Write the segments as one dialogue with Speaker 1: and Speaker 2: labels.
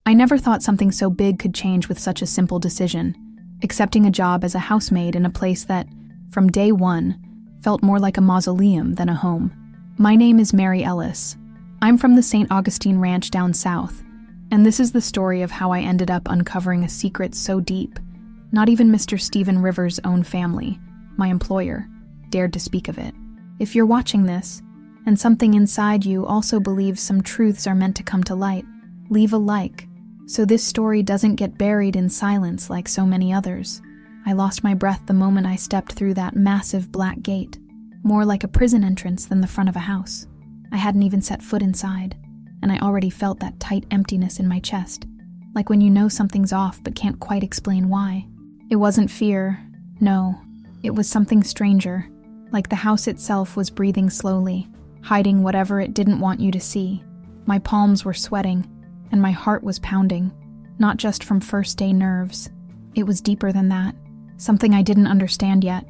Speaker 1: I never thought something so big could change with such a simple decision, accepting a job as a housemaid in a place that, from day one, felt more like a mausoleum than a home. My name is Mary Ellis. I'm from the St. Augustine Ranch down south, and this is the story of how I ended up uncovering a secret so deep, not even Mr. Stephen Rivers' own family, my employer, dared to speak of it. If you're watching this, and something inside you also believes some truths are meant to come to light, leave a like, so this story doesn't get buried in silence like so many others. I lost my breath the moment I stepped through that massive black gate, more like a prison entrance than the front of a house. I hadn't even set foot inside, and I already felt that tight emptiness in my chest, like when you know something's off but can't quite explain why. It wasn't fear, no, it was something stranger, like the house itself was breathing slowly, hiding whatever it didn't want you to see. My palms were sweating, and my heart was pounding, not just from first day nerves. It was deeper than that, something I didn't understand yet,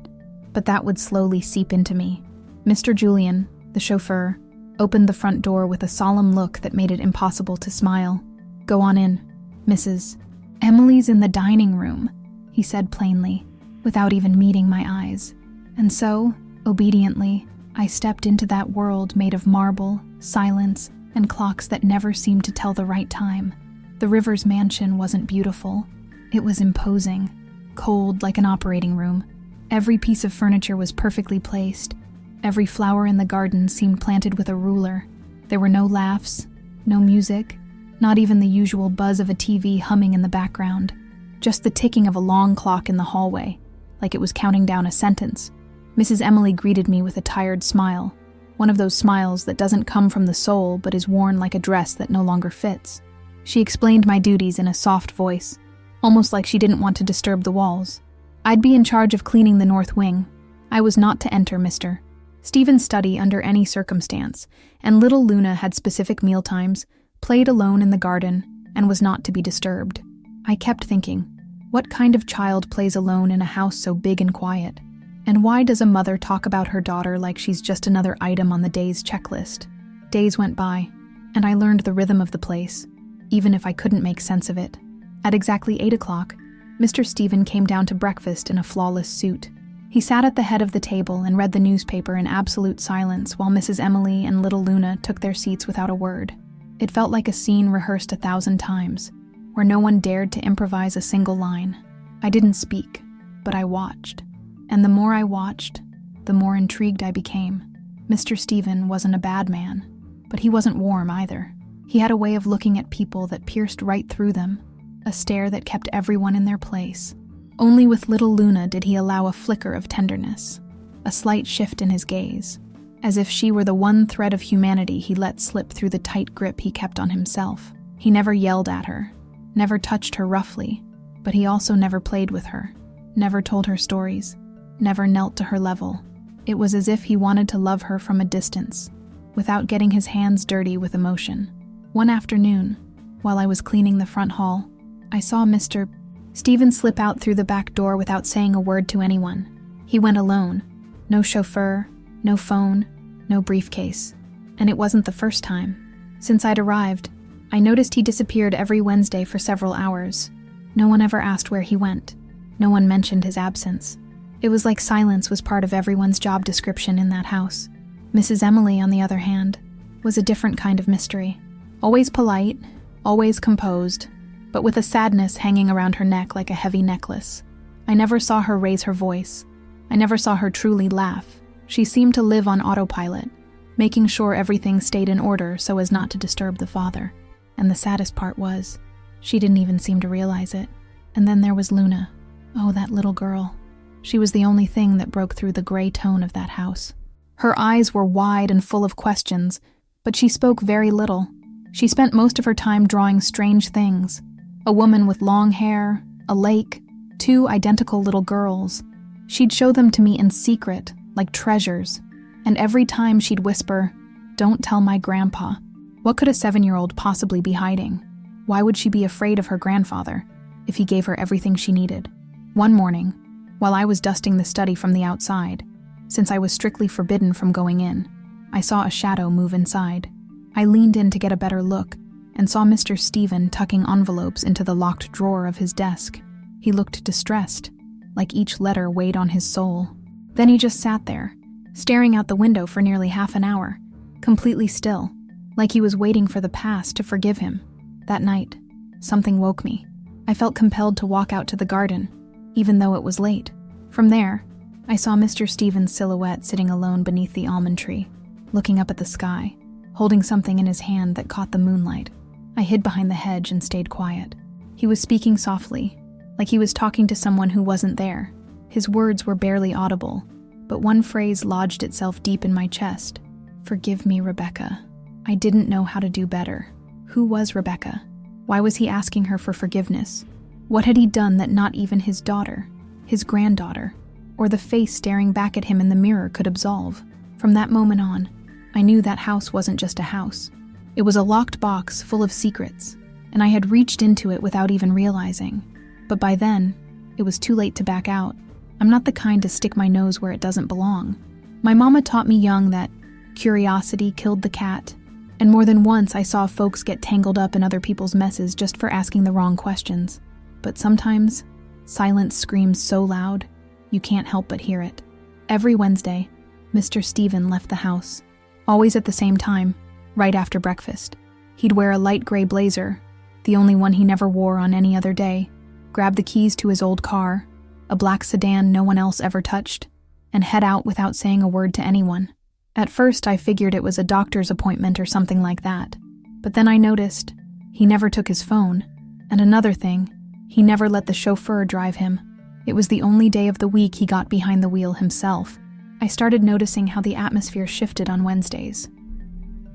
Speaker 1: but that would slowly seep into me. Mr. Julian, the chauffeur, opened the front door with a solemn look that made it impossible to smile. "Go on in, Mrs. Emily's in the dining room," he said plainly, without even meeting my eyes. And so, obediently, I stepped into that world made of marble, silence, and clocks that never seemed to tell the right time. The Rivers mansion wasn't beautiful. It was imposing, cold like an operating room. Every piece of furniture was perfectly placed. Every flower in the garden seemed planted with a ruler. There were no laughs, no music, not even the usual buzz of a TV humming in the background. Just the ticking of a long clock in the hallway, like it was counting down a sentence. Mrs. Emily greeted me with a tired smile, one of those smiles that doesn't come from the soul but is worn like a dress that no longer fits. She explained my duties in a soft voice, almost like she didn't want to disturb the walls. I'd be in charge of cleaning the north wing. I was not to enter Mr. Stephen's study under any circumstance, and little Luna had specific mealtimes, played alone in the garden, and was not to be disturbed. I kept thinking, what kind of child plays alone in a house so big and quiet? And why does a mother talk about her daughter like she's just another item on the day's checklist? Days went by, and I learned the rhythm of the place, even if I couldn't make sense of it. At exactly 8 o'clock, Mr. Stephen came down to breakfast in a flawless suit. He sat at the head of the table and read the newspaper in absolute silence while Mrs. Emily and little Luna took their seats without a word. It felt like a scene rehearsed 1,000 times, where no one dared to improvise a single line. I didn't speak, but I watched. And the more I watched, the more intrigued I became. Mr. Stephen wasn't a bad man, but he wasn't warm either. He had a way of looking at people that pierced right through them, a stare that kept everyone in their place. Only with little Luna did he allow a flicker of tenderness, a slight shift in his gaze, as if she were the one thread of humanity he let slip through the tight grip he kept on himself. He never yelled at her, never touched her roughly, but he also never played with her, never told her stories, never knelt to her level. It was as if he wanted to love her from a distance, without getting his hands dirty with emotion. One afternoon, while I was cleaning the front hall, I saw Mr. Stephen slip out through the back door without saying a word to anyone. He went alone. No chauffeur, no phone, no briefcase. And it wasn't the first time. Since I'd arrived, I noticed he disappeared every Wednesday for several hours. No one ever asked where he went. No one mentioned his absence. It was like silence was part of everyone's job description in that house. Mrs. Emily, on the other hand, was a different kind of mystery. Always polite, always composed, but with a sadness hanging around her neck like a heavy necklace. I never saw her raise her voice. I never saw her truly laugh. She seemed to live on autopilot, making sure everything stayed in order so as not to disturb the father. And the saddest part was, she didn't even seem to realize it. And then there was Luna. Oh, that little girl. She was the only thing that broke through the gray tone of that house. Her eyes were wide and full of questions, but she spoke very little. She spent most of her time drawing strange things. A woman with long hair, a lake, 2 identical little girls. She'd show them to me in secret, like treasures, and every time she'd whisper, "Don't tell my grandpa." What could a 7-year-old possibly be hiding? Why would she be afraid of her grandfather if he gave her everything she needed? One morning, while I was dusting the study from the outside, since I was strictly forbidden from going in, I saw a shadow move inside. I leaned in to get a better look, and saw Mr. Stephen tucking envelopes into the locked drawer of his desk. He looked distressed, like each letter weighed on his soul. Then he just sat there, staring out the window for nearly half an hour, completely still, like he was waiting for the past to forgive him. That night, something woke me. I felt compelled to walk out to the garden, even though it was late. From there, I saw Mr. Stephen's silhouette sitting alone beneath the almond tree, looking up at the sky, holding something in his hand that caught the moonlight. I hid behind the hedge and stayed quiet. He was speaking softly, like he was talking to someone who wasn't there. His words were barely audible, but one phrase lodged itself deep in my chest. "Forgive me, Rebecca." I didn't know how to do better. Who was Rebecca? Why was he asking her for forgiveness? What had he done that not even his daughter, his granddaughter, or the face staring back at him in the mirror could absolve? From that moment on, I knew that house wasn't just a house. It was a locked box full of secrets, and I had reached into it without even realizing. But by then, it was too late to back out. I'm not the kind to stick my nose where it doesn't belong. My mama taught me young that curiosity killed the cat, and more than once I saw folks get tangled up in other people's messes just for asking the wrong questions. But sometimes, silence screams so loud, you can't help but hear it. Every Wednesday, Mr. Stephen left the house, always at the same time, right after breakfast. He'd wear a light gray blazer, the only one he never wore on any other day, grab the keys to his old car, a black sedan no one else ever touched, and head out without saying a word to anyone. At first, I figured it was a doctor's appointment or something like that. But then I noticed he never took his phone. And another thing, he never let the chauffeur drive him. It was the only day of the week he got behind the wheel himself. I started noticing how the atmosphere shifted on Wednesdays.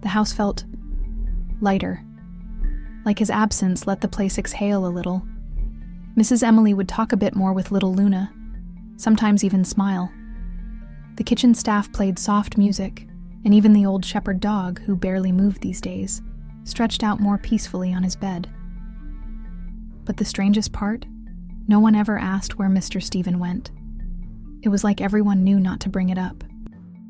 Speaker 1: The house felt lighter, like his absence let the place exhale a little. Mrs. Emily would talk a bit more with little Luna, sometimes even smile. The kitchen staff played soft music, and even the old shepherd dog, who barely moved these days, stretched out more peacefully on his bed. But the strangest part? No one ever asked where Mr. Stephen went. It was like everyone knew not to bring it up.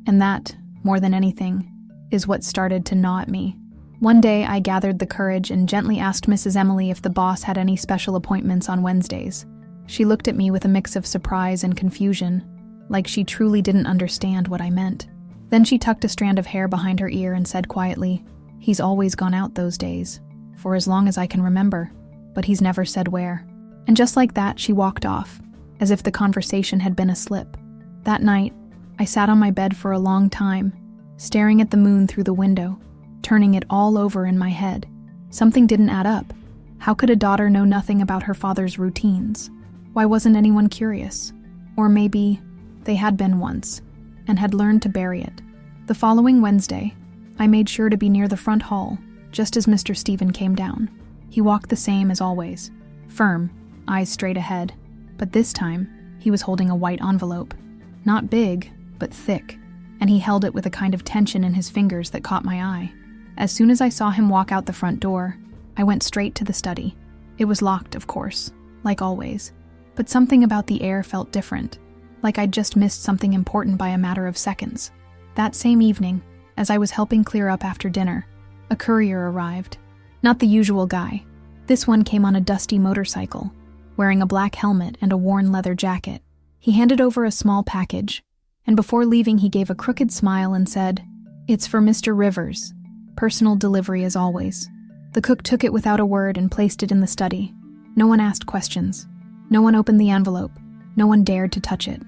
Speaker 1: And that, more than anything, is what started to gnaw at me. One day I gathered the courage and gently asked Mrs. Emily if the boss had any special appointments on Wednesdays. She looked at me with a mix of surprise and confusion, like she truly didn't understand what I meant. Then she tucked a strand of hair behind her ear and said quietly, "He's always gone out those days, for as long as I can remember, but he's never said where." And just like that, she walked off, as if the conversation had been a slip. That night, I sat on my bed for a long time, staring at the moon through the window, turning it all over in my head. Something didn't add up. How could a daughter know nothing about her father's routines? Why wasn't anyone curious? Or maybe they had been once, and had learned to bury it. The following Wednesday, I made sure to be near the front hall, just as Mr. Stephen came down. He walked the same as always, firm, eyes straight ahead. But this time, he was holding a white envelope. Not big, but thick, and he held it with a kind of tension in his fingers that caught my eye. As soon as I saw him walk out the front door, I went straight to the study. It was locked, of course, like always, but something about the air felt different. Like I'd just missed something important by a matter of seconds. That same evening, as I was helping clear up after dinner, a courier arrived. Not the usual guy. This one came on a dusty motorcycle, wearing a black helmet and a worn leather jacket. He handed over a small package, and before leaving he gave a crooked smile and said, "It's for Mr. Rivers. Personal delivery as always." The cook took it without a word and placed it in the study. No one asked questions. No one opened the envelope. No one dared to touch it.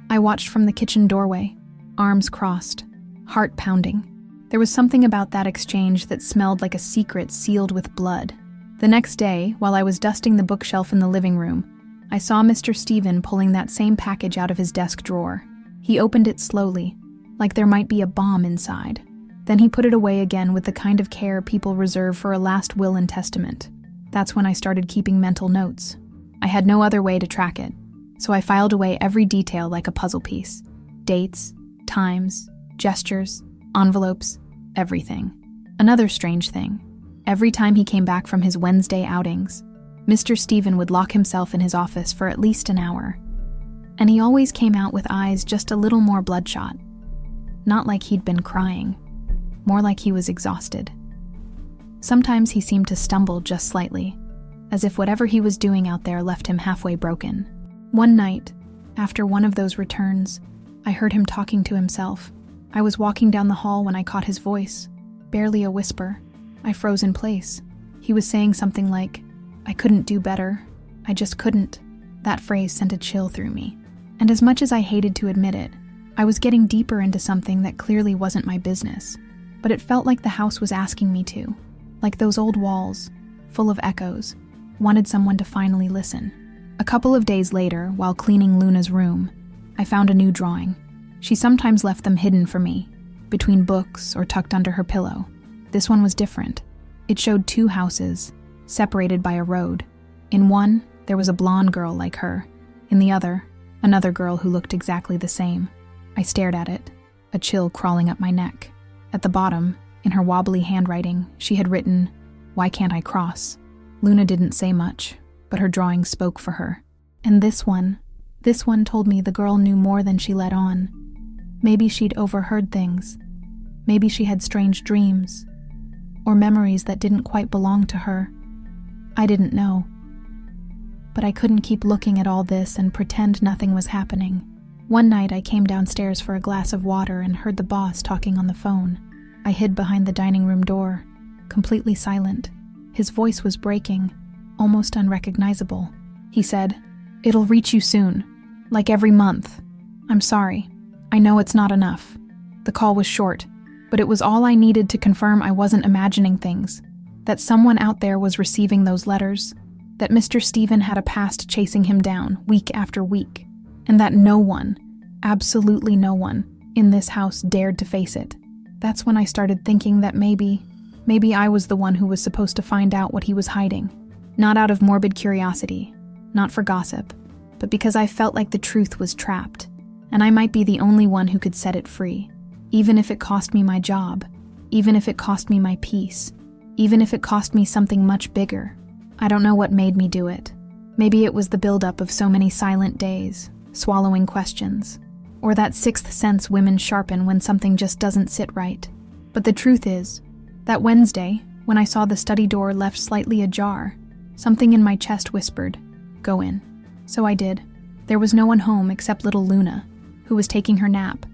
Speaker 1: I watched from the kitchen doorway, arms crossed, heart pounding. There was something about that exchange that smelled like a secret sealed with blood. The next day, while I was dusting the bookshelf in the living room, I saw Mr. Stephen pulling that same package out of his desk drawer. He opened it slowly, like there might be a bomb inside. Then he put it away again with the kind of care people reserve for a last will and testament. That's when I started keeping mental notes. I had no other way to track it, so I filed away every detail like a puzzle piece. Dates, times, gestures, envelopes, everything. Another strange thing. Every time he came back from his Wednesday outings, Mr. Stephen would lock himself in his office for at least an hour. And he always came out with eyes just a little more bloodshot. Not like he'd been crying, more like he was exhausted. Sometimes he seemed to stumble just slightly, as if whatever he was doing out there left him halfway broken. One night, after one of those returns, I heard him talking to himself. I was walking down the hall when I caught his voice, barely a whisper. I froze in place. He was saying something like, "I couldn't do better. I just couldn't." That phrase sent a chill through me. And as much as I hated to admit it, I was getting deeper into something that clearly wasn't my business. But it felt like the house was asking me to, like those old walls, full of echoes, wanted someone to finally listen. A couple of days later, while cleaning Luna's room, I found a new drawing. She sometimes left them hidden from me, between books or tucked under her pillow. This one was different. It showed two houses, separated by a road. In one, there was a blonde girl like her. In the other, another girl who looked exactly the same. I stared at it, a chill crawling up my neck. At the bottom, in her wobbly handwriting, she had written, "Why can't I cross?" Luna didn't say much, but her drawing spoke for her. And this one told me the girl knew more than she let on. Maybe she'd overheard things. Maybe she had strange dreams, or memories that didn't quite belong to her. I didn't know. But I couldn't keep looking at all this and pretend nothing was happening. One night I came downstairs for a glass of water and heard the boss talking on the phone. I hid behind the dining room door, completely silent. His voice was breaking, almost unrecognizable. He said, "It'll reach you soon, like every month. I'm sorry. I know it's not enough." The call was short, but it was all I needed to confirm I wasn't imagining things, that someone out there was receiving those letters, that Mr. Stephen had a past chasing him down week after week, and that no one, absolutely no one, in this house dared to face it. That's when I started thinking that maybe I was the one who was supposed to find out what he was hiding. Not out of morbid curiosity, not for gossip, but because I felt like the truth was trapped, and I might be the only one who could set it free. Even if it cost me my job, even if it cost me my peace, even if it cost me something much bigger. I don't know what made me do it. Maybe it was the buildup of so many silent days, swallowing questions, or that sixth sense women sharpen when something just doesn't sit right. But the truth is, that Wednesday, when I saw the study door left slightly ajar, something in my chest whispered, "Go in." So I did. There was no one home except little Luna, who was taking her nap,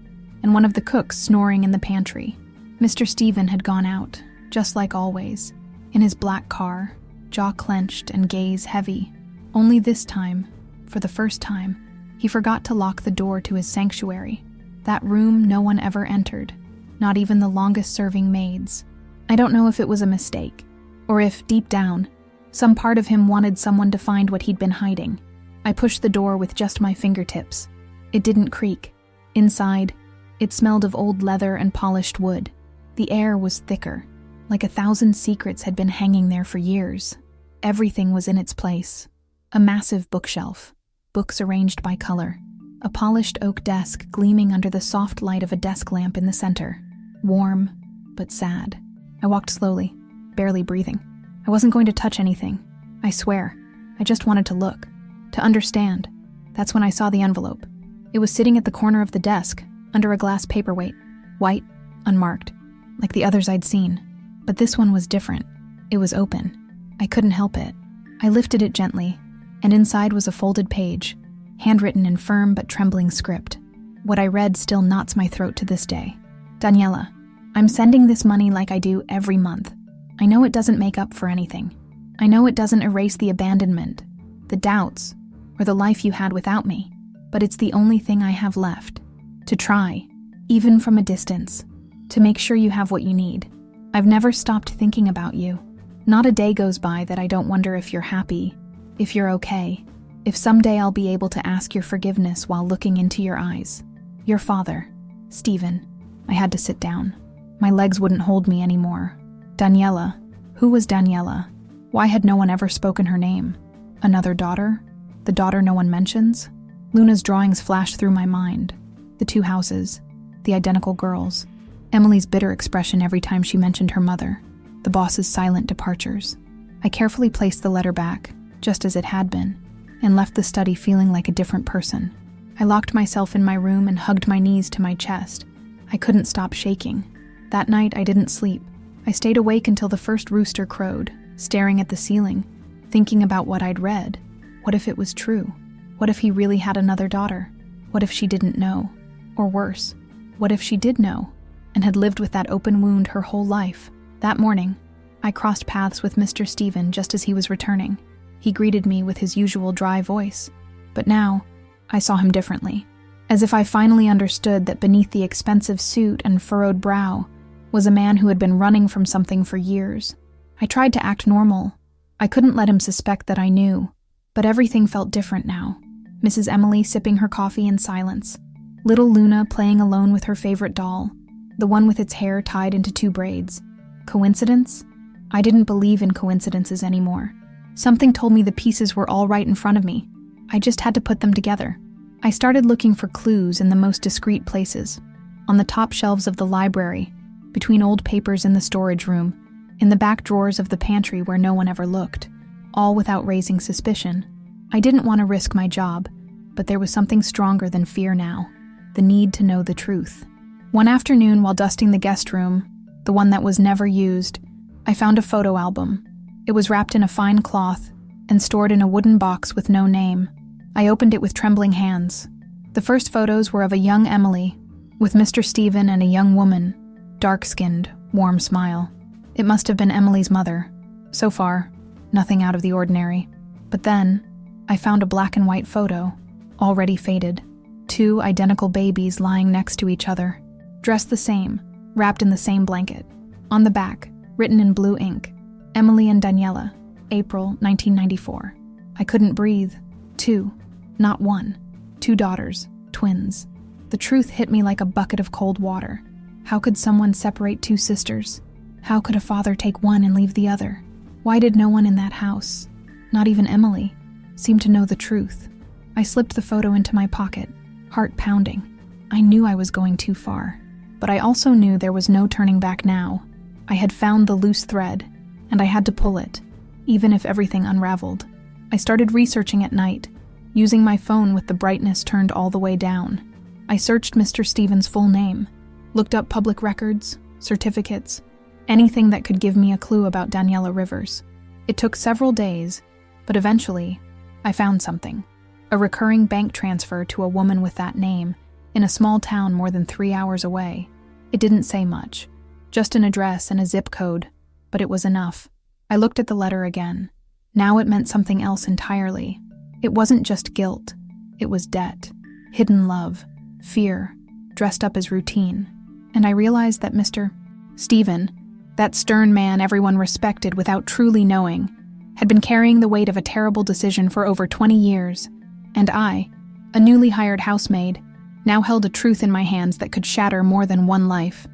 Speaker 1: and one of the cooks snoring in the pantry. Mr. Stephen had gone out, just like always, in his black car, jaw clenched and gaze heavy. Only this time, for the first time, he forgot to lock the door to his sanctuary, that room no one ever entered, not even the longest-serving maids. I don't know if it was a mistake, or if, deep down, some part of him wanted someone to find what he'd been hiding. I pushed the door with just my fingertips. It didn't creak. Inside, it smelled of old leather and polished wood. The air was thicker, like 1,000 secrets had been hanging there for years. Everything was in its place. A massive bookshelf, books arranged by color, a polished oak desk gleaming under the soft light of a desk lamp in the center. Warm, but sad. I walked slowly, barely breathing. I wasn't going to touch anything, I swear. I just wanted to look, to understand. That's when I saw the envelope. It was sitting at the corner of the desk, under a glass paperweight, white, unmarked, like the others I'd seen. But this one was different. It was open. I couldn't help it. I lifted it gently, and inside was a folded page, handwritten in firm but trembling script. What I read still knots my throat to this day. "Daniela, I'm sending this money like I do every month. I know it doesn't make up for anything. I know it doesn't erase the abandonment, the doubts, or the life you had without me, but it's the only thing I have left. To try, even from a distance, to make sure you have what you need. I've never stopped thinking about you. Not a day goes by that I don't wonder if you're happy, if you're okay, if someday I'll be able to ask your forgiveness while looking into your eyes. Your father, Stephen." I had to sit down. My legs wouldn't hold me anymore. Daniela. Who was Daniela? Why had no one ever spoken her name? Another daughter? The daughter no one mentions? Luna's drawings flashed through my mind. The two houses, the identical girls, Emily's bitter expression every time she mentioned her mother, the boss's silent departures. I carefully placed the letter back, just as it had been, and left the study feeling like a different person. I locked myself in my room and hugged my knees to my chest. I couldn't stop shaking. That night I didn't sleep. I stayed awake until the first rooster crowed, staring at the ceiling, thinking about what I'd read. What if it was true? What if he really had another daughter? What if she didn't know? Or worse, what if she did know and had lived with that open wound her whole life? That morning, I crossed paths with Mr. Stephen just as he was returning. He greeted me with his usual dry voice, but now I saw him differently, as if I finally understood that beneath the expensive suit and furrowed brow was a man who had been running from something for years. I tried to act normal. I couldn't let him suspect that I knew, but everything felt different now. Mrs. Emily sipping her coffee in silence. Little Luna playing alone with her favorite doll, the one with its hair tied into 2 braids. Coincidence? I didn't believe in coincidences anymore. Something told me the pieces were all right in front of me. I just had to put them together. I started looking for clues in the most discreet places. On the top shelves of the library, between old papers in the storage room, in the back drawers of the pantry where no one ever looked, all without raising suspicion. I didn't want to risk my job, but there was something stronger than fear now, the need to know the truth. One afternoon while dusting the guest room, the one that was never used, I found a photo album. It was wrapped in a fine cloth and stored in a wooden box with no name. I opened it with trembling hands. The first photos were of a young Emily, with Mr. Stephen and a young woman, dark-skinned, warm smile. It must have been Emily's mother. So far, nothing out of the ordinary. But then, I found a black and white photo, already faded. 2 identical babies lying next to each other, dressed the same, wrapped in the same blanket. On the back, written in blue ink, Emily and Daniela, April 1994. I couldn't breathe. 2, not 1. 2 daughters, twins. The truth hit me like a bucket of cold water. How could someone separate 2 sisters? How could a father take one and leave the other? Why did no one in that house, not even Emily, seem to know the truth? I slipped the photo into my pocket, heart pounding. I knew I was going too far, but I also knew there was no turning back now. I had found the loose thread, and I had to pull it, even if everything unraveled. I started researching at night, using my phone with the brightness turned all the way down. I searched Mr. Stephen's full name, looked up public records, certificates, anything that could give me a clue about Daniela Rivers. It took several days, but eventually, I found something. A recurring bank transfer to a woman with that name in a small town more than 3 hours away. It didn't say much, just an address and a zip code, but it was enough. I looked at the letter again. Now it meant something else entirely. It wasn't just guilt. It was debt, hidden love, fear, dressed up as routine. And I realized that Mr. Stephen, that stern man everyone respected without truly knowing, had been carrying the weight of a terrible decision for over 20 years. And I, a newly hired housemaid, now held a truth in my hands that could shatter more than one life.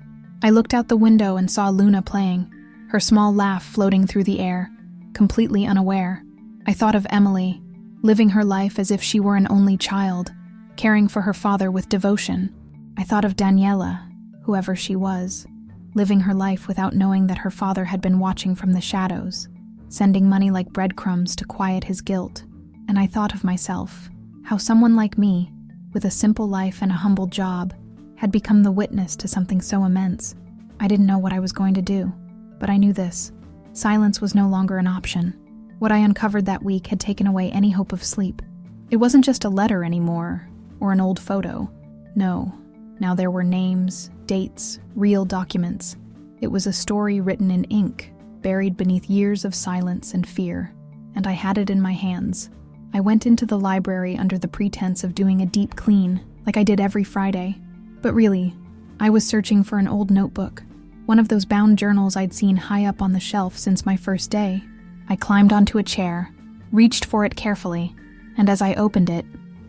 Speaker 1: I looked out the window and saw Luna playing, her small laugh floating through the air, completely unaware. I thought of Emily, living her life as if she were an only child, caring for her father with devotion. I thought of Daniela, whoever she was, living her life without knowing that her father had been watching from the shadows, sending money like breadcrumbs to quiet his guilt. And I thought of myself, how someone like me, with a simple life and a humble job, had become the witness to something so immense. I didn't know what I was going to do, but I knew this. Silence was no longer an option. What I uncovered that week had taken away any hope of sleep. It wasn't just a letter anymore, or an old photo. No, now there were names, dates, real documents. It was a story written in ink, buried beneath years of silence and fear, and I had it in my hands. I went into the library under the pretense of doing a deep clean, like I did every Friday. But really, I was searching for an old notebook, one of those bound journals I'd seen high up on the shelf since my first day. I climbed onto a chair, reached for it carefully, and as I opened it,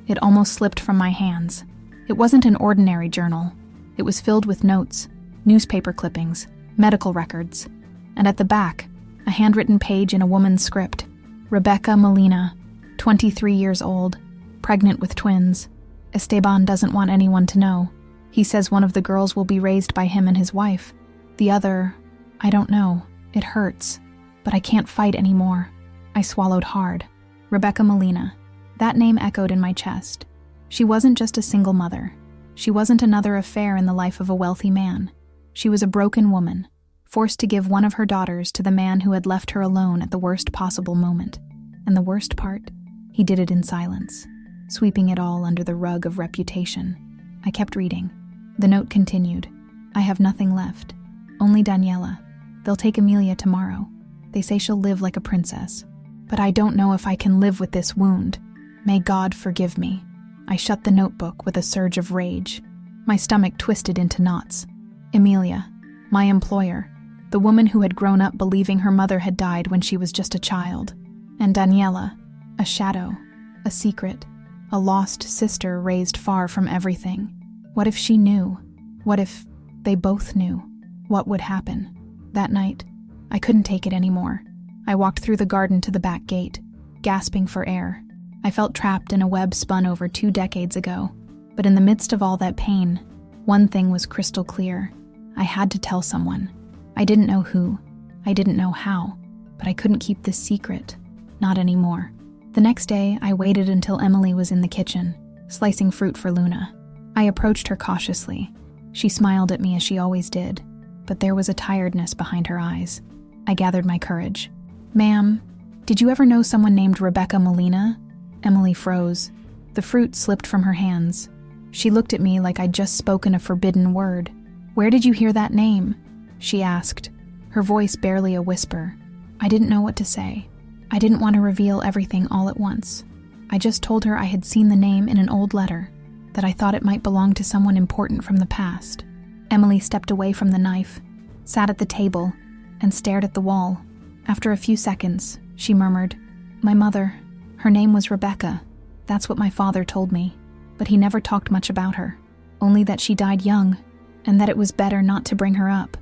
Speaker 1: it almost slipped from my hands. It wasn't an ordinary journal. It was filled with notes, newspaper clippings, medical records, and at the back, a handwritten page in a woman's script. Rebecca Molina, 23 years old, pregnant with twins. Esteban doesn't want anyone to know. He says one of the girls will be raised by him and his wife. The other, I don't know. It hurts, but I can't fight anymore. I swallowed hard. Rebecca Molina. That name echoed in my chest. She wasn't just a single mother. She wasn't another affair in the life of a wealthy man. She was a broken woman, forced to give one of her daughters to the man who had left her alone at the worst possible moment. And the worst part, he did it in silence, sweeping it all under the rug of reputation. I kept reading. The note continued. I have nothing left. Only Daniela. They'll take Amelia tomorrow. They say she'll live like a princess. But I don't know if I can live with this wound. May God forgive me. I shut the notebook with a surge of rage. My stomach twisted into knots. Amelia, my employer, the woman who had grown up believing her mother had died when she was just a child. And Daniela, a shadow, a secret, a lost sister raised far from everything. What if she knew? What if they both knew? What would happen? That night, I couldn't take it anymore. I walked through the garden to the back gate, gasping for air. I felt trapped in a web spun over 2 decades ago. But in the midst of all that pain, one thing was crystal clear. I had to tell someone. I didn't know who. I didn't know how. But I couldn't keep this secret. Not anymore. The next day, I waited until Emily was in the kitchen, slicing fruit for Luna. I approached her cautiously. She smiled at me as she always did, but there was a tiredness behind her eyes. I gathered my courage. Ma'am, did you ever know someone named Rebecca Molina? Emily froze. The fruit slipped from her hands. She looked at me like I'd just spoken a forbidden word. Where did you hear that name? She asked, her voice barely a whisper. I didn't know what to say. I didn't want to reveal everything all at once. I just told her I had seen the name in an old letter, that I thought it might belong to someone important from the past. Emily stepped away from the knife, sat at the table, and stared at the wall. After a few seconds, she murmured, My mother, her name was Rebecca. That's what my father told me, but he never talked much about her, only that she died young, and that it was better not to bring her up.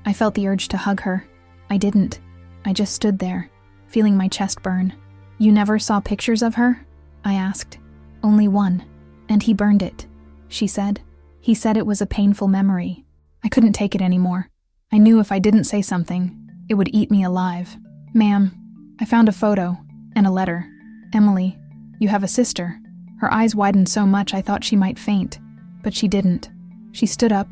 Speaker 1: I felt the urge to hug her. I didn't. I just stood there, feeling my chest burn. You never saw pictures of her? I asked. Only one, and he burned it, she said. He said it was a painful memory. I couldn't take it anymore. I knew if I didn't say something, it would eat me alive. Ma'am, I found a photo and a letter. Emily, you have a sister. Her eyes widened so much I thought she might faint, but she didn't. She stood up,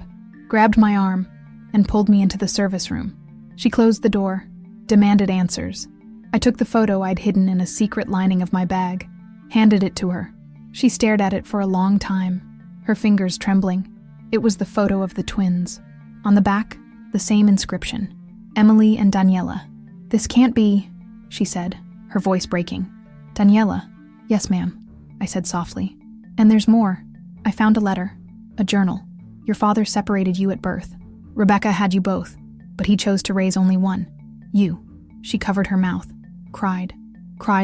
Speaker 1: grabbed my arm, and pulled me into the service room. She closed the door, demanded answers. I took the photo I'd hidden in a secret lining of my bag, handed it to her. She stared at it for a long time, her fingers trembling. It was the photo of the twins. On the back, the same inscription, Emily and Daniela. This can't be, she said, her voice breaking. Daniela? Yes, ma'am, I said softly. And there's more. I found a letter, a journal. Your father separated you at birth. Rebecca had you both, but he chose to raise only one. You. She covered her mouth, cried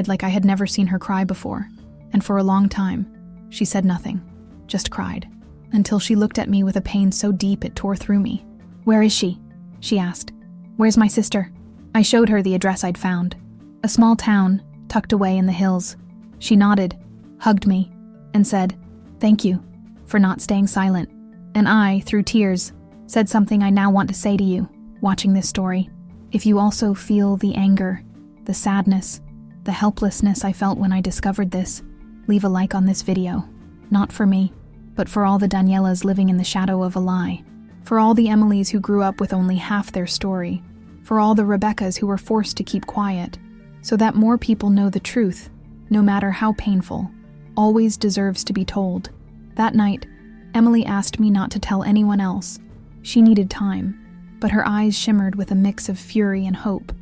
Speaker 1: like I had never seen her cry before. And for a long time, she said nothing, just cried, until she looked at me with a pain so deep it tore through me. Where is she? She asked. Where's my sister? I showed her the address I'd found. A small town, tucked away in the hills. She nodded, hugged me, and said, Thank you for not staying silent. And I, through tears, said something I now want to say to you, watching this story. If you also feel the anger, the sadness, the helplessness I felt when I discovered this, leave a like on this video. Not for me, but for all the Danielas living in the shadow of a lie. For all the Emilys who grew up with only half their story. For all the Rebeccas who were forced to keep quiet. So that more people know the truth, no matter how painful, always deserves to be told. That night, Emily asked me not to tell anyone else. She needed time, but her eyes shimmered with a mix of fury and hope.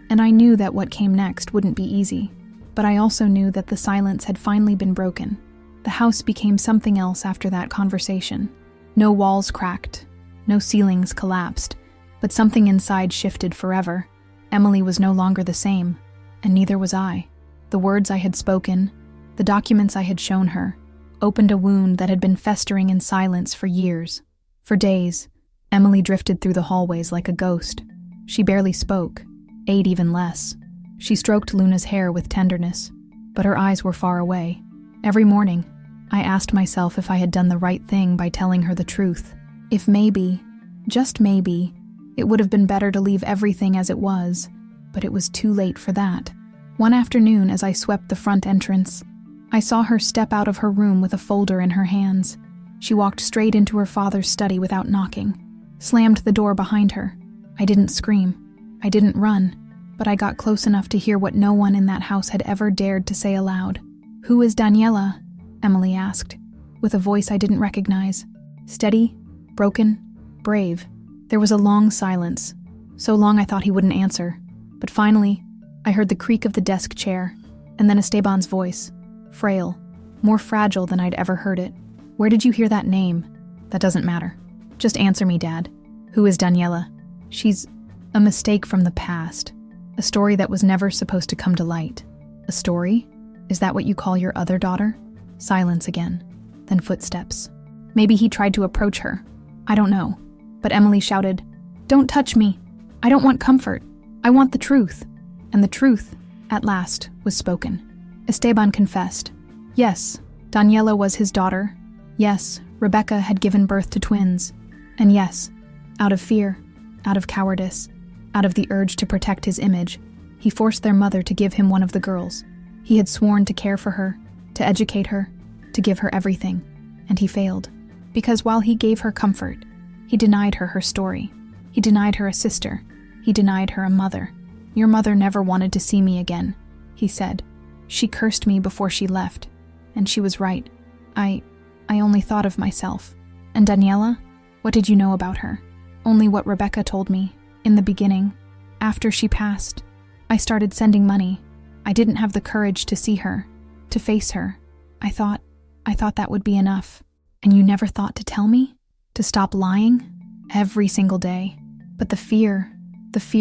Speaker 1: And I knew that what came next wouldn't be easy. But I also knew that the silence had finally been broken. The house became something else after that conversation. No walls cracked, no ceilings collapsed, but something inside shifted forever. Emily was no longer the same, and neither was I. The words I had spoken, the documents I had shown her, opened a wound that had been festering in silence for years. For days, Emily drifted through the hallways like a ghost. She barely spoke, ate even less. She stroked Luna's hair with tenderness, but her eyes were far away. Every morning, I asked myself if I had done the right thing by telling her the truth. If maybe, just maybe, it would have been better to leave everything as it was, but it was too late for that. One afternoon, as I swept the front entrance, I saw her step out of her room with a folder in her hands. She walked straight into her father's study without knocking, slammed the door behind her. I didn't scream. I didn't run. But I got close enough to hear what no one in that house had ever dared to say aloud. "Who is Daniela?" Emily asked, with a voice I didn't recognize. Steady, broken, brave. There was a long silence. So long I thought he wouldn't answer. But finally, I heard the creak of the desk chair, and then Esteban's voice. Frail, more fragile than I'd ever heard it. "Where did you hear that name?" "That doesn't matter. Just answer me, Dad. Who is Daniela?" "She's a mistake from the past. A story that was never supposed to come to light." "A story? Is that what you call your other daughter?" Silence again, then footsteps. Maybe he tried to approach her. I don't know. But Emily shouted, "Don't touch me. I don't want comfort. I want the truth." And the truth, at last, was spoken. Esteban confessed. Yes, Daniela was his daughter. Yes, Rebecca had given birth to twins. And yes, out of fear, out of cowardice, out of the urge to protect his image, he forced their mother to give him one of the girls. He had sworn to care for her, to educate her, to give her everything, and he failed. Because while he gave her comfort, he denied her her story. He denied her a sister. He denied her a mother. "Your mother never wanted to see me again," he said. "She cursed me before she left, and she was right. I only thought of myself. And Daniela? What did you know about her?" "Only what Rebecca told me. In the beginning, after she passed, I started sending money. I didn't have the courage to see her, to face her. I thought that would be enough." "And you never thought to tell me? To stop lying?" "Every single day. But the fear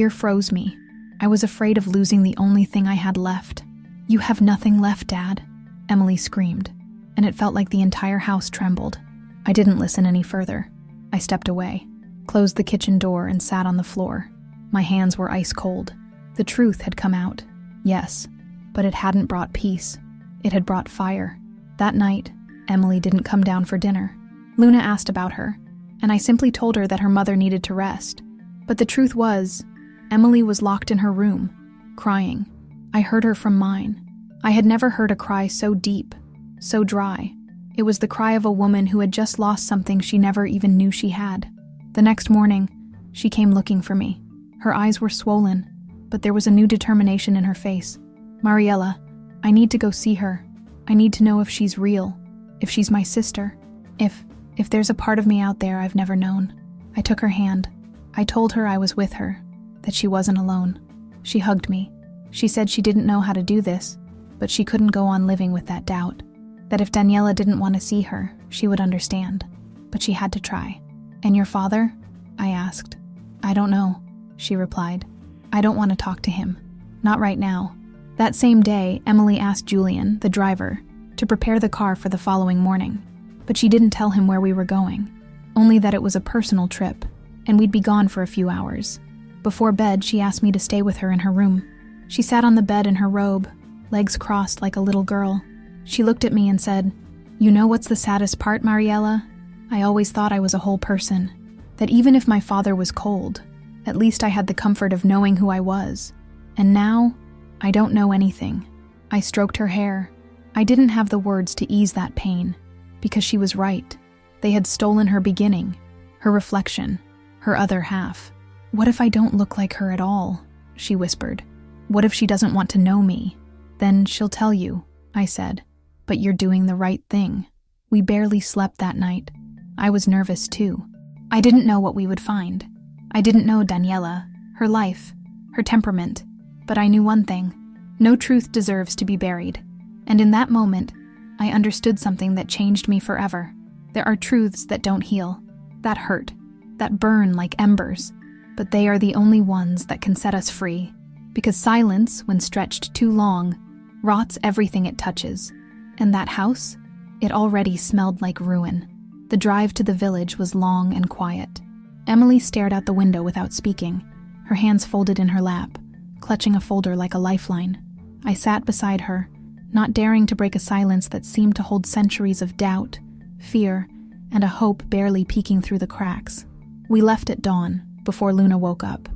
Speaker 1: froze me. I was afraid of losing the only thing I had left." "You have nothing left, Dad," Emily screamed, and it felt like the entire house trembled. I didn't listen any further. I stepped away, closed the kitchen door, and sat on the floor. My hands were ice cold. The truth had come out, yes, but it hadn't brought peace. It had brought fire. That night, Emily didn't come down for dinner. Luna asked about her, and I simply told her that her mother needed to rest. But the truth was, Emily was locked in her room, crying. I heard her from mine. I had never heard a cry so deep, so dry. It was the cry of a woman who had just lost something she never even knew she had. The next morning, she came looking for me. Her eyes were swollen, but there was a new determination in her face. "Mariella, I need to go see her. I need to know if she's real, if she's my sister, if there's a part of me out there I've never known." I took her hand. I told her I was with her, that she wasn't alone. She hugged me. She said she didn't know how to do this, but she couldn't go on living with that doubt. That if Daniela didn't want to see her, she would understand. But she had to try. "And your father?" I asked. "I don't know," she replied. "I don't want to talk to him. Not right now." That same day, Emily asked Julian, the driver, to prepare the car for the following morning. But she didn't tell him where we were going, only that it was a personal trip, and we'd be gone for a few hours. Before bed, she asked me to stay with her in her room. She sat on the bed in her robe, legs crossed like a little girl. She looked at me and said, "You know what's the saddest part, Mariella? I always thought I was a whole person, that even if my father was cold, at least I had the comfort of knowing who I was. And now, I don't know anything." I stroked her hair. I didn't have the words to ease that pain, because she was right. They had stolen her beginning, her reflection, her other half. "What if I don't look like her at all?" she whispered. "What if she doesn't want to know me?" "Then she'll tell you," I said. "But you're doing the right thing." We barely slept that night. I was nervous too. I didn't know what we would find. I didn't know Daniela, her life, her temperament. But I knew one thing. No truth deserves to be buried. And in that moment, I understood something that changed me forever. There are truths that don't heal, that hurt, that burn like embers. But they are the only ones that can set us free. Because silence, when stretched too long, rots everything it touches. And that house? It already smelled like ruin. The drive to the village was long and quiet. Emily stared out the window without speaking, her hands folded in her lap, clutching a folder like a lifeline. I sat beside her, not daring to break a silence that seemed to hold centuries of doubt, fear, and a hope barely peeking through the cracks. We left at dawn, before Luna woke up.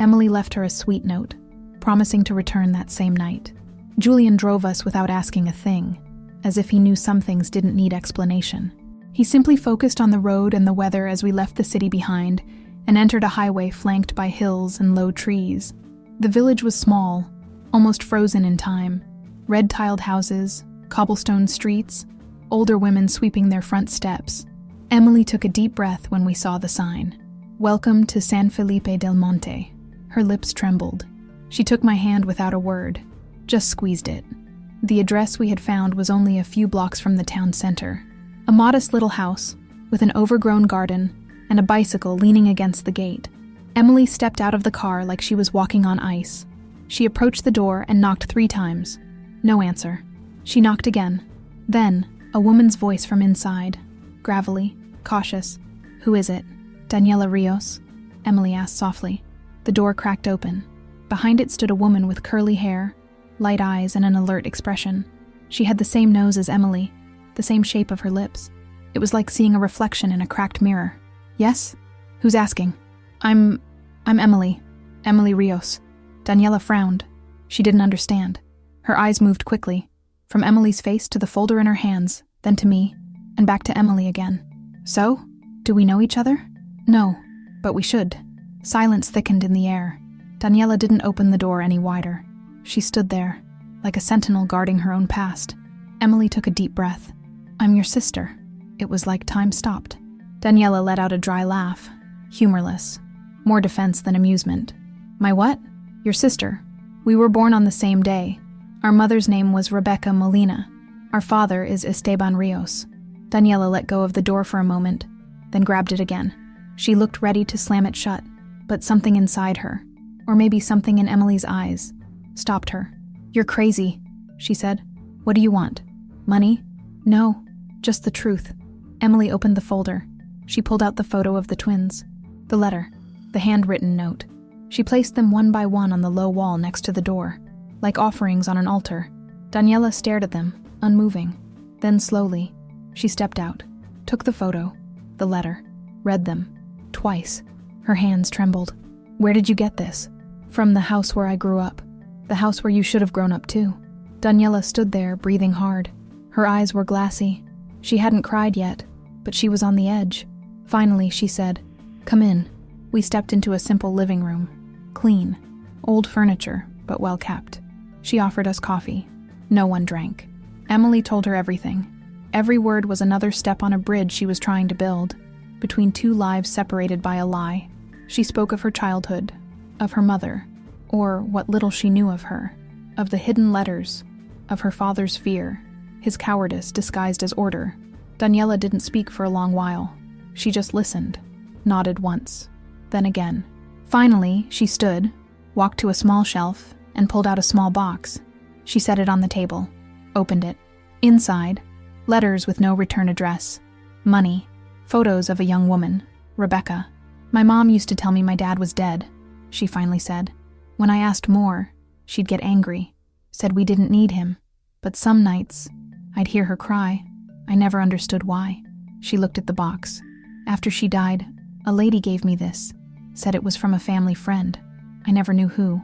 Speaker 1: Emily left her a sweet note, promising to return that same night. Julian drove us without asking a thing, as if he knew some things didn't need explanation. He simply focused on the road and the weather as we left the city behind, and entered a highway flanked by hills and low trees. The village was small, almost frozen in time. Red-tiled houses, cobblestone streets, older women sweeping their front steps. Emily took a deep breath when we saw the sign. "Welcome to San Felipe del Monte." Her lips trembled. She took my hand without a word, just squeezed it. The address we had found was only a few blocks from the town center. A modest little house, with an overgrown garden and a bicycle leaning against the gate. Emily stepped out of the car like she was walking on ice. She approached the door and knocked 3 times. No answer. She knocked again. Then, a woman's voice from inside, gravelly, cautious. "Who is it?" "Daniela Rios," Emily asked softly. The door cracked open. Behind it stood a woman with curly hair, light eyes, and an alert expression. She had the same nose as Emily, the same shape of her lips. It was like seeing a reflection in a cracked mirror. "Yes? Who's asking?" I'm Emily. Emily Rios." Daniela frowned. She didn't understand. Her eyes moved quickly, from Emily's face to the folder in her hands, then to me, and back to Emily again. "So? Do we know each other?" "No, but we should." Silence thickened in the air. Daniela didn't open the door any wider. She stood there, like a sentinel guarding her own past. Emily took a deep breath. "I'm your sister." It was like time stopped. Daniela let out a dry laugh, humorless, more defense than amusement. "My what?" "Your sister. We were born on the same day. Our mother's name was Rebecca Molina. Our father is Esteban Rios." Daniela let go of the door for a moment, then grabbed it again. She looked ready to slam it shut, but something inside her, or maybe something in Emily's eyes, stopped her. "You're crazy," she said. "What do you want? Money?" "No, just the truth." Emily opened the folder. She pulled out the photo of the twins, the letter, the handwritten note. She placed them one by one on the low wall next to the door, like offerings on an altar. Daniela stared at them, unmoving. Then slowly, she stepped out, took the photo, the letter, read them, twice. Her hands trembled. "Where did you get this?" "From the house where I grew up. The house where you should have grown up too." Daniela stood there, breathing hard. Her eyes were glassy. She hadn't cried yet, but she was on the edge. Finally, she said, "Come in." We stepped into a simple living room. Clean. Old furniture, but well kept. She offered us coffee. No one drank. Emily told her everything. Every word was another step on a bridge she was trying to build, between 2 lives separated by a lie. She spoke of her childhood, of her mother, or what little she knew of her, of the hidden letters, of her father's fear, his cowardice disguised as order. Daniela didn't speak for a long while. She just listened, nodded once, then again. Finally, she stood, walked to a small shelf, and pulled out a small box. She set it on the table, opened it. Inside, letters with no return address, money, photos of a young woman, Rebecca. "My mom used to tell me my dad was dead," she finally said. "When I asked more, she'd get angry, said we didn't need him. But some nights, I'd hear her cry. I never understood why." She looked at the box. "After she died, a lady gave me this, said it was from a family friend. I never knew who.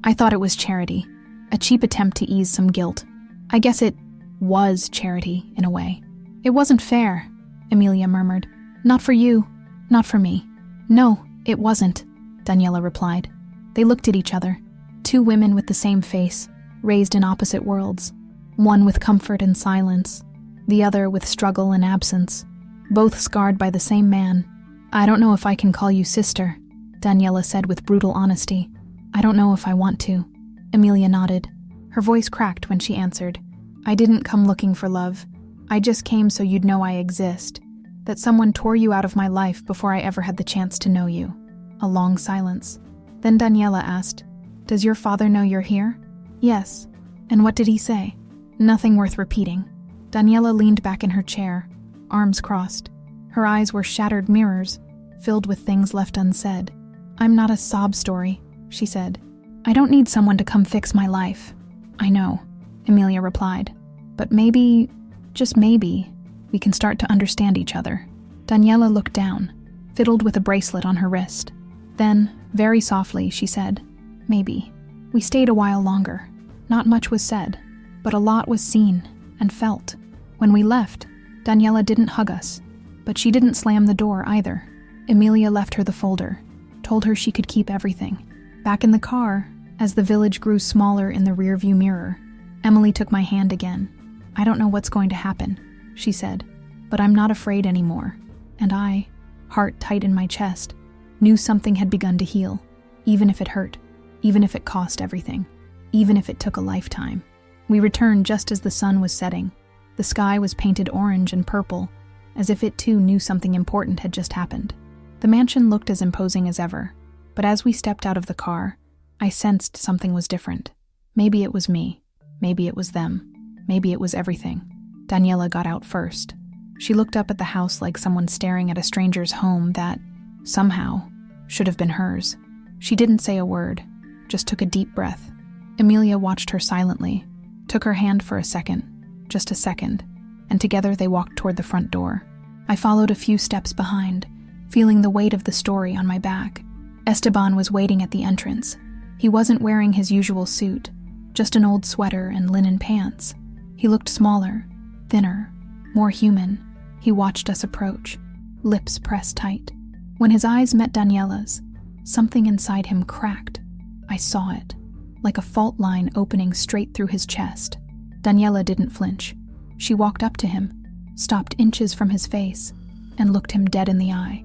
Speaker 1: I thought it was charity, a cheap attempt to ease some guilt. I guess it was charity, in a way." "It wasn't fair," Emilia murmured. "Not for you, not for me." "No, it wasn't," Daniela replied. They looked at each other, 2 women with the same face, raised in opposite worlds, one with comfort and silence, the other with struggle and absence, both scarred by the same man. "I don't know if I can call you sister," Daniela said with brutal honesty. "I don't know if I want to." Emilia nodded. Her voice cracked when she answered. "I didn't come looking for love. I just came so you'd know I exist, that someone tore you out of my life before I ever had the chance to know you." A long silence. Then Daniela asked, "Does your father know you're here?" "Yes." "And what did he say?" "Nothing worth repeating." Daniela leaned back in her chair, arms crossed. Her eyes were shattered mirrors, filled with things left unsaid. "I'm not a sob story," she said. "I don't need someone to come fix my life." "I know," Emilia replied. "But maybe, just maybe, we can start to understand each other." Daniela looked down, fiddled with a bracelet on her wrist. Then, very softly, she said, "Maybe." We stayed a while longer. Not much was said, but a lot was seen and felt. When we left, Daniela didn't hug us, but she didn't slam the door either. Emilia left her the folder, told her she could keep everything. Back in the car, as the village grew smaller in the rearview mirror, Emily took my hand again. "I don't know what's going to happen," she said, "but I'm not afraid anymore." And I, heart tight in my chest, knew something had begun to heal, even if it hurt, even if it cost everything, even if it took a lifetime. We returned just as the sun was setting. The sky was painted orange and purple, as if it too knew something important had just happened. The mansion looked as imposing as ever, but as we stepped out of the car, I sensed something was different. Maybe it was me. Maybe it was them. Maybe it was everything. Daniela got out first. She looked up at the house like someone staring at a stranger's home that, somehow, should have been hers. She didn't say a word, just took a deep breath. Emilia watched her silently, took her hand for a second, just a second, and together they walked toward the front door. I followed a few steps behind, feeling the weight of the story on my back. Esteban was waiting at the entrance. He wasn't wearing his usual suit, just an old sweater and linen pants. He looked smaller, thinner, more human. He watched us approach, lips pressed tight. When his eyes met Daniela's, something inside him cracked. I saw it, like a fault line opening straight through his chest. Daniela didn't flinch. She walked up to him, stopped inches from his face, and looked him dead in the eye.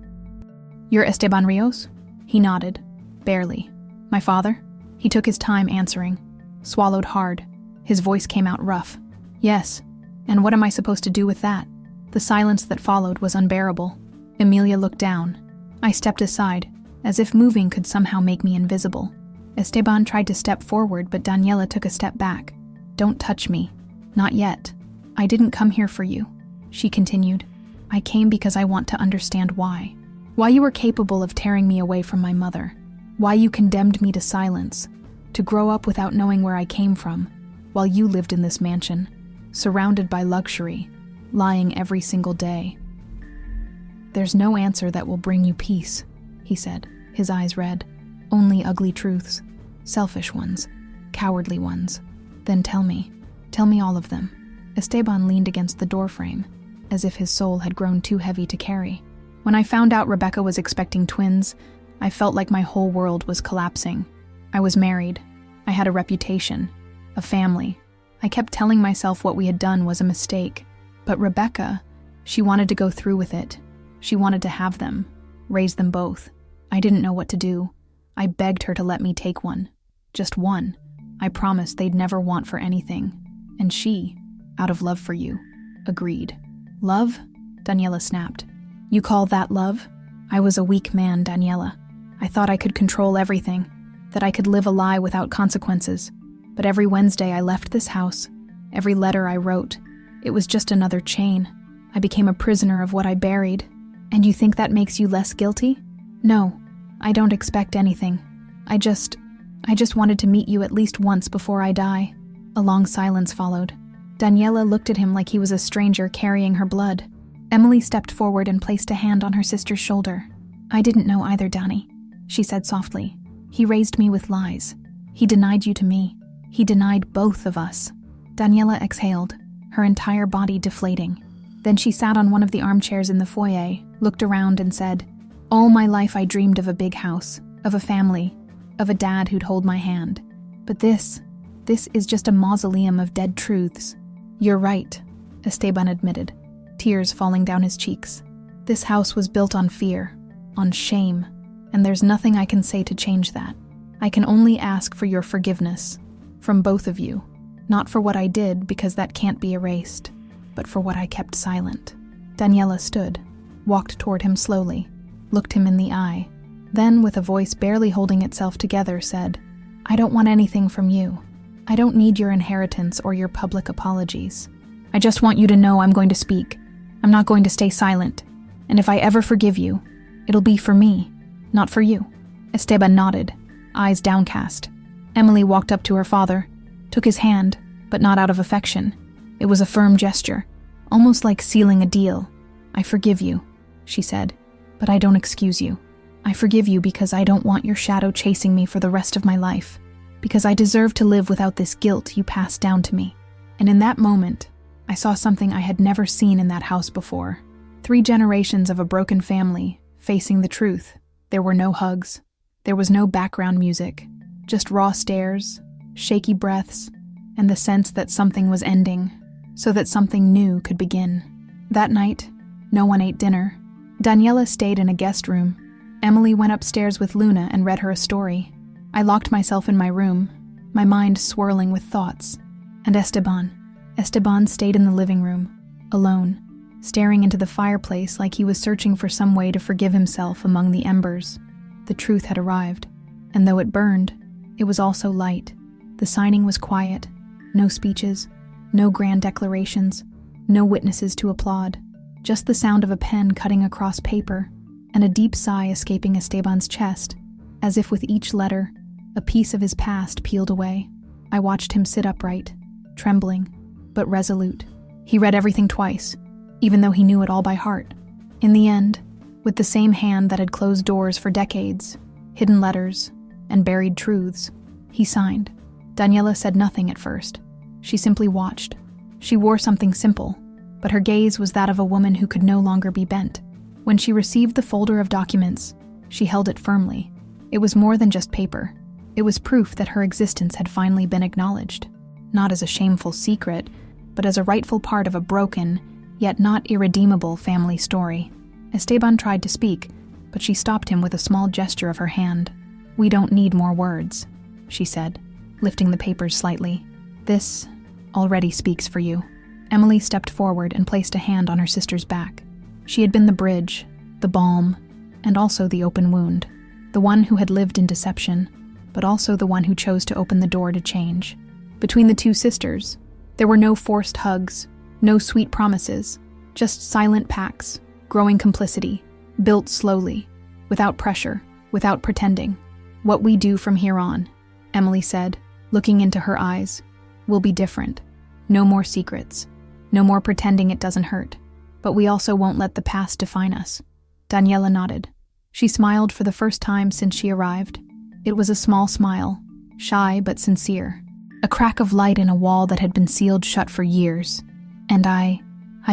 Speaker 1: "You're Esteban Rios?" He nodded, barely. "My father?" He took his time answering, swallowed hard. His voice came out rough. "Yes, and what am I supposed to do with that?" The silence that followed was unbearable. Emilia looked down. I stepped aside, as if moving could somehow make me invisible. Esteban tried to step forward, but Daniela took a step back. "Don't touch me. Not yet. I didn't come here for you," she continued. "I came because I want to understand why. Why you were capable of tearing me away from my mother. Why you condemned me to silence, to grow up without knowing where I came from, while you lived in this mansion, surrounded by luxury, lying every single day. There's no answer that will bring you peace," he said, his eyes red. "Only ugly truths, selfish ones, cowardly ones. Then tell me all of them." Esteban leaned against the doorframe, as if his soul had grown too heavy to carry. When I found out Rebecca was expecting twins, I felt like my whole world was collapsing. I was married. I had a reputation, a family. I kept telling myself what we had done was a mistake. But Rebecca, she wanted to go through with it. She wanted to have them, raise them both. I didn't know what to do. I begged her to let me take one. Just one. I promised they'd never want for anything. And she, out of love for you, agreed. "Love?" Daniela snapped. "You call that love?" I was a weak man, Daniela. I thought I could control everything, that I could live a lie without consequences. But every Wednesday I left this house, every letter I wrote, it was just another chain. I became a prisoner of what I buried. And you think that makes you less guilty? No, I don't expect anything. I just wanted to meet you at least once before I die. A long silence followed. Daniela looked at him like he was a stranger carrying her blood. Emily stepped forward and placed a hand on her sister's shoulder. "I didn't know either, Danny," she said softly. "He raised me with lies. He denied you to me. He denied both of us." Daniela exhaled, her entire body deflating. Then she sat on one of the armchairs in the foyer, looked around and said, "All my life I dreamed of a big house, of a family, of a dad who'd hold my hand. But this is just a mausoleum of dead truths." "You're right," Esteban admitted, tears falling down his cheeks. "This house was built on fear, on shame, and there's nothing I can say to change that. I can only ask for your forgiveness, from both of you, not for what I did because that can't be erased, but for what I kept silent." Daniela stood, walked toward him slowly, looked him in the eye, then with a voice barely holding itself together said, "I don't want anything from you. I don't need your inheritance or your public apologies. I just want you to know I'm going to speak. I'm not going to stay silent. And if I ever forgive you, it'll be for me, not for you." Esteban nodded, eyes downcast. Emily walked up to her father, took his hand, but not out of affection. It was a firm gesture, almost like sealing a deal. "I forgive you," she said, "but I don't excuse you. I forgive you because I don't want your shadow chasing me for the rest of my life, because I deserve to live without this guilt you passed down to me." And in that moment, I saw something I had never seen in that house before. 3 generations of a broken family, facing the truth. There were no hugs, There was no background music, just raw stares, shaky breaths, and the sense that something was ending, so that something new could begin. That night, no one ate dinner. Daniela stayed in a guest room. Emily went upstairs with Luna and read her a story. I locked myself in my room, my mind swirling with thoughts. And Esteban stayed in the living room, alone, staring into the fireplace like he was searching for some way to forgive himself among the embers. The truth had arrived, and though it burned, it was also light. The signing was quiet, no speeches, no grand declarations, no witnesses to applaud, just the sound of a pen cutting across paper, and a deep sigh escaping Esteban's chest, as if with each letter, a piece of his past peeled away. I watched him sit upright, trembling, but resolute. He read everything twice, even though he knew it all by heart. In the end, with the same hand that had closed doors for decades, hidden letters, and buried truths, he signed. Daniela said nothing at first. She simply watched. She wore something simple, but her gaze was that of a woman who could no longer be bent. When she received the folder of documents, she held it firmly. It was more than just paper. It was proof that her existence had finally been acknowledged, not as a shameful secret, but as a rightful part of a broken, yet not irredeemable family story. Esteban tried to speak, but she stopped him with a small gesture of her hand. "We don't need more words," she said, lifting the papers slightly. "This already speaks for you." Emily stepped forward and placed a hand on her sister's back. She had been the bridge, the balm, and also the open wound. The one who had lived in deception, but also the one who chose to open the door to change. Between the two sisters, there were no forced hugs, no sweet promises, just silent pacts, growing complicity, built slowly, without pressure, without pretending. "What we do from here on," Emily said, looking into her eyes, "will be different. No more secrets. No more pretending it doesn't hurt. But we also won't let the past define us." Daniela nodded. She smiled for the first time since she arrived. It was a small smile, shy but sincere. A crack of light in a wall that had been sealed shut for years. And I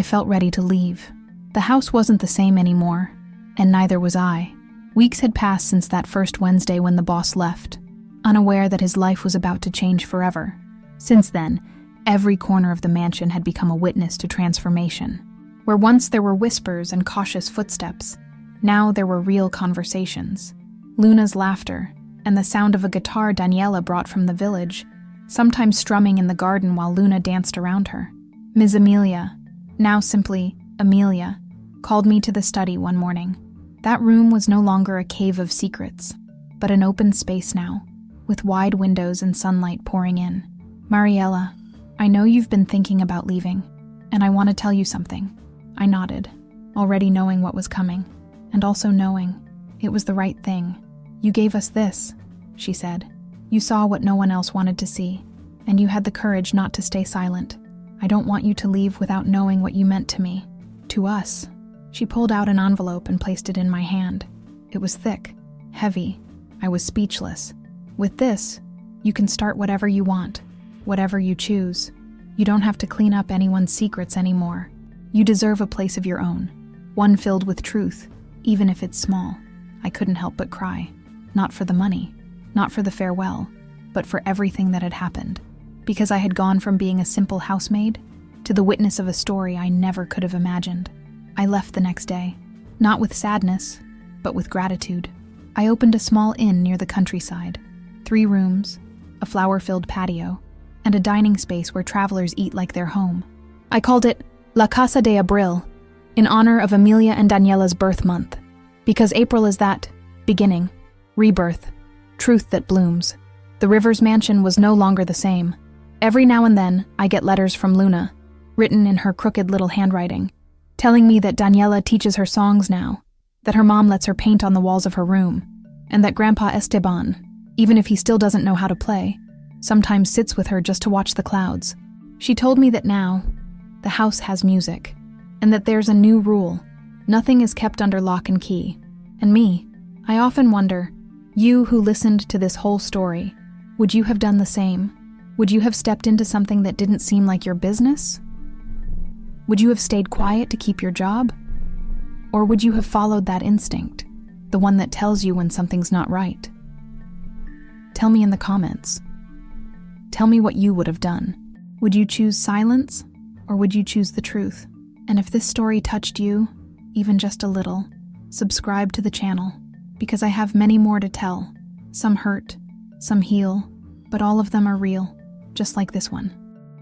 Speaker 1: felt ready to leave. The house wasn't the same anymore, and neither was I. Weeks had passed since that first Wednesday when the boss left, unaware that his life was about to change forever. Since then, every corner of the mansion had become a witness to transformation. Where once there were whispers and cautious footsteps, now there were real conversations. Luna's laughter, and the sound of a guitar Daniela brought from the village, sometimes strumming in the garden while Luna danced around her. Ms. Amelia, now simply Amelia, called me to the study one morning. That room was no longer a cave of secrets, but an open space now, with wide windows and sunlight pouring in. "Mariella, I know you've been thinking about leaving, and I want to tell you something." I nodded, already knowing what was coming, and also knowing it was the right thing. "You gave us this," she said. "You saw what no one else wanted to see, and you had the courage not to stay silent. I don't want you to leave without knowing what you meant to me, to us." She pulled out an envelope and placed it in my hand. It was thick, heavy. I was speechless. "With this, you can start whatever you want, whatever you choose. You don't have to clean up anyone's secrets anymore. You deserve a place of your own, one filled with truth, even if it's small." I couldn't help but cry. Not for the money, not for the farewell, but for everything that had happened. Because I had gone from being a simple housemaid to the witness of a story I never could have imagined. I left the next day, not with sadness, but with gratitude. I opened a small inn near the countryside. 3 rooms, a flower-filled patio, and a dining space where travelers eat like their home. I called it La Casa de Abril, in honor of Amelia and Daniela's birth month, because April is that beginning, rebirth, truth that blooms. The Rivers mansion was no longer the same. Every now and then, I get letters from Luna, written in her crooked little handwriting, telling me that Daniela teaches her songs now, that her mom lets her paint on the walls of her room, and that Grandpa Esteban, even if he still doesn't know how to play, sometimes sits with her just to watch the clouds. She told me that now, the house has music, and that there's a new rule. Nothing is kept under lock and key. And me, I often wonder, you who listened to this whole story, would you have done the same? Would you have stepped into something that didn't seem like your business? Would you have stayed quiet to keep your job? Or would you have followed that instinct, the one that tells you when something's not right? Tell me in the comments. Tell me what you would have done. Would you choose silence, or would you choose the truth? And if this story touched you, even just a little, subscribe to the channel, because I have many more to tell. Some hurt, some heal, but all of them are real, just like this one.